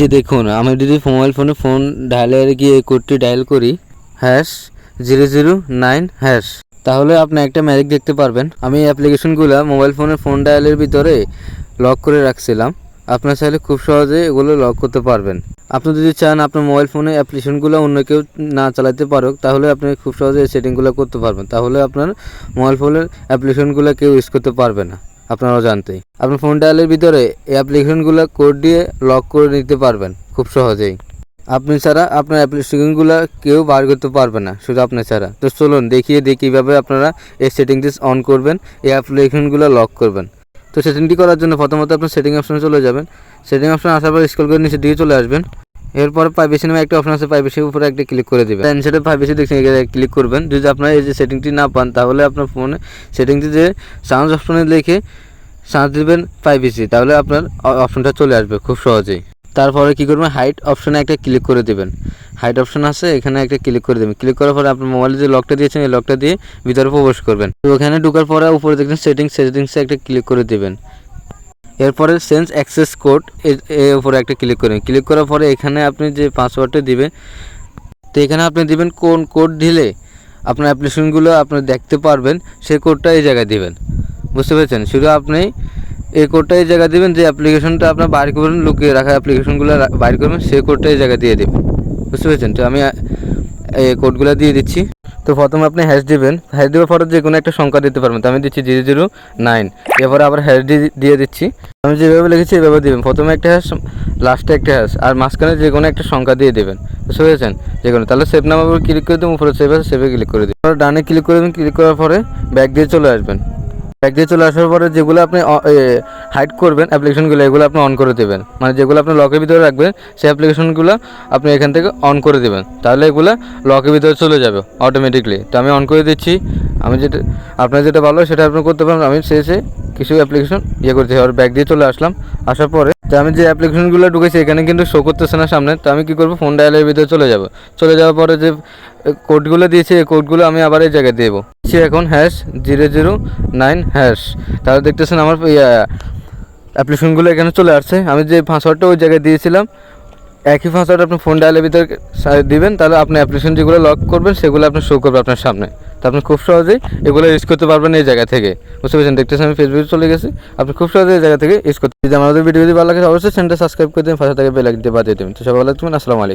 যে দেখুন, আমি যদি মোবাইল ফোন ডায়ালে গিয়ে এই কোডটি ডায়াল করি #009#, তাহলে আপনি একটা ম্যাজিক দেখতে পারবেন। আমি এই অ্যাপ্লিকেশনগুলো মোবাইল ফোন ডায়ালের ভিতরে লক করে রাখছিলাম। আপনার চাইলে খুব সহজে এগুলো লক করতে পারবেন। আপনি যদি চান আপনার মোবাইল ফোনে অ্যাপ্লিকেশনগুলো অন্য কেউ না চালাতে পারুক, তাহলে আপনি খুব সহজে এই সেটিংগুলো করতে পারবেন। তাহলে আপনার মোবাইল ফোনের অ্যাপ্লিকেশনগুলো কেউ ইউজ করতে পারবে না আপনারাও জানতেই। আপনার ফোন ডায়ালের ভিতরে এই অ্যাপ্লিকেশনগুলো কোড দিয়ে লক করে নিতে পারবেন খুব সহজেই। আপনি ছাড়া আপনার অ্যাপ্লিকেশনগুলো কেউ বার করতে পারবে না, শুধু আপনি ছাড়া। তো চলুন দেখিয়ে দিই কীভাবে আপনারা এই সেটিংটি অন করবেন, এই অ্যাপ্লিকেশনগুলো লক করবেন। তো সেটিংটি করার জন্য প্রথমত আপনার সেটিং অপশনে চলে যাবেন। সেটিং অপশন আসার পর স্ক্রল করে নিচের দিকে চলে আসবেন। এরপর প্রাইভেসি নামে একটা অপশন আছে, প্রাইভেসির উপরে একটা ক্লিক করে দেবেন। দেন সেটা প্রাইভেসি দেখছেন, ক্লিক করবেন। যদি আপনার এই যে সেটিংটি না পান, তাহলে আপনার ফোনে সেটিংটি যে সার্চ অপশনে লিখে সার্চ দেবেন প্রাইভেসি, তাহলে আপনার অপশনটা চলে আসবে খুব সহজেই। তারপরে কী করবেন, হাইট অপশনে একটা ক্লিক করে দেবেন। হাইট অপশন আছে, এখানে একটা ক্লিক করে দেবেন। ক্লিক করার পরে আপনার মোবাইলে যে লকটা দিয়েছেন, এই লকটা দিয়ে ভিতরে প্রবেশ করবেন। তো ওখানে ঢোকার পরে উপরে দেখবেন সেটিংসে একটা ক্লিক করে দেবেন। এরপরে সেন্স অ্যাক্সেস কোড এর উপরে একটা ক্লিক করবেন। ক্লিক করার পরে এখানে আপনি যে পাসওয়ার্ডটা দিবেন, তো এখানে আপনি দিবেন কোন কোড দিলে আপনার অ্যাপ্লিকেশনগুলো আপনি দেখতে পারবেন, সেই কোডটা এই জায়গায় দিবেন। বুঝতে পেরেছেন? শুধু আপনি এই কোডটা এই জায়গায় দেবেন, যে অ্যাপ্লিকেশনটা আপনার বাইর করবেন, লুকিয়ে রাখা অ্যাপ্লিকেশনগুলো বাইর করবেন, সেই কোডটা এই জায়গায় দিয়ে দেবেন। বুঝতে পেরেছেন? তো আমি এই কোডগুলো দিয়ে দিচ্ছি। তো প্রথমে আপনি হ্যাশ দেবেন। হ্যাশ দেওয়ার পরে যে কোনো একটা সংখ্যা দিতে পারবেন। তো আমি দিচ্ছি 009। এরপরে আবার হ্যাশ দিয়ে দিচ্ছি। আমি যেভাবে লিখেছি এভাবে দেবেন। প্রথমে একটা হ্যাশ, লাস্টে একটা হ্যাশ, আর মাঝখানে যে কোনো একটা সংখ্যা দিয়ে দেবেন। বুঝতে পেরেছেন? যে কোনো, তাহলে সেভ নামের উপর ক্লিক করে দেবেন, উপরে সেভে ক্লিক করে দেবেন। ডানে ক্লিক করে দেবেন। ক্লিক করার পরে ব্যাক দিয়ে চলে আসবেন। ব্যাক দিয়ে চলে আসার পরে যেগুলো আপনি হাইড করবেন অ্যাপ্লিকেশনগুলো, এগুলো আপনি অন করে দেবেন। মানে যেগুলো আপনি লকের ভিতরে রাখবেন, সেই অ্যাপ্লিকেশনগুলো আপনি এখান থেকে অন করে দেবেন, তাহলে এগুলো লকের ভিতরে চলে যাবে অটোমেটিকলি। তো আমি অন করে দিচ্ছি। আমি আপনার যেটা ভালো সেটা আপনি করতে পারেন। আমি শেষে কিছু অ্যাপ্লিকেশন করতে আর ব্যাক দিয়ে চলে আসলাম। আসার পরে তো আমি যে অ্যাপ্লিকেশনগুলো ঢুকেছি এখানে কিন্তু শো করতেছে না সামনে। তো আমি কী করবো, ফোন ডায়ালের ভিতরে চলে যাওয়ার পরে যে কোডগুলো দিয়েছি, এই কোডগুলো আমি আবার এই জায়গায় দেবো। এখন #009#, তাহলে দেখতেছেন আমার অ্যাপ্লিকেশনগুলো এখানে চলে আসছে। আমি যে পাসওয়ার্ডটা ওই জায়গায় দিয়েছিলাম, একই পাসওয়ার্ড আপনি ফোন ডায়ালের ভিতরে দিবেন, তাহলে আপনি অ্যাপ্লিকেশন যেগুলো লক করবেন সেগুলো আপনি শো করবে আপনার সামনে। তো আপনি খুব সহজেই এগুলো ইউজ করতে পারবেন এই জায়গা থেকে। বুঝতে পেরেছেন? দেখতেছেন আমি ফেসবুকে চলে গেছি। আপনি খুব সহজেই এই জায়গা থেকে ইউজ করতে। যদি আমাদের ভিডিও যদি ভালো লাগে অবশ্যই চ্যানেলটা সাবস্ক্রাইব করে দেবেন, পাশে থেকে বেল আইকনটি বাজিয়ে দেবেন। তো সবাই ভালো থাকবেন। আসসালামু আলাইকুম।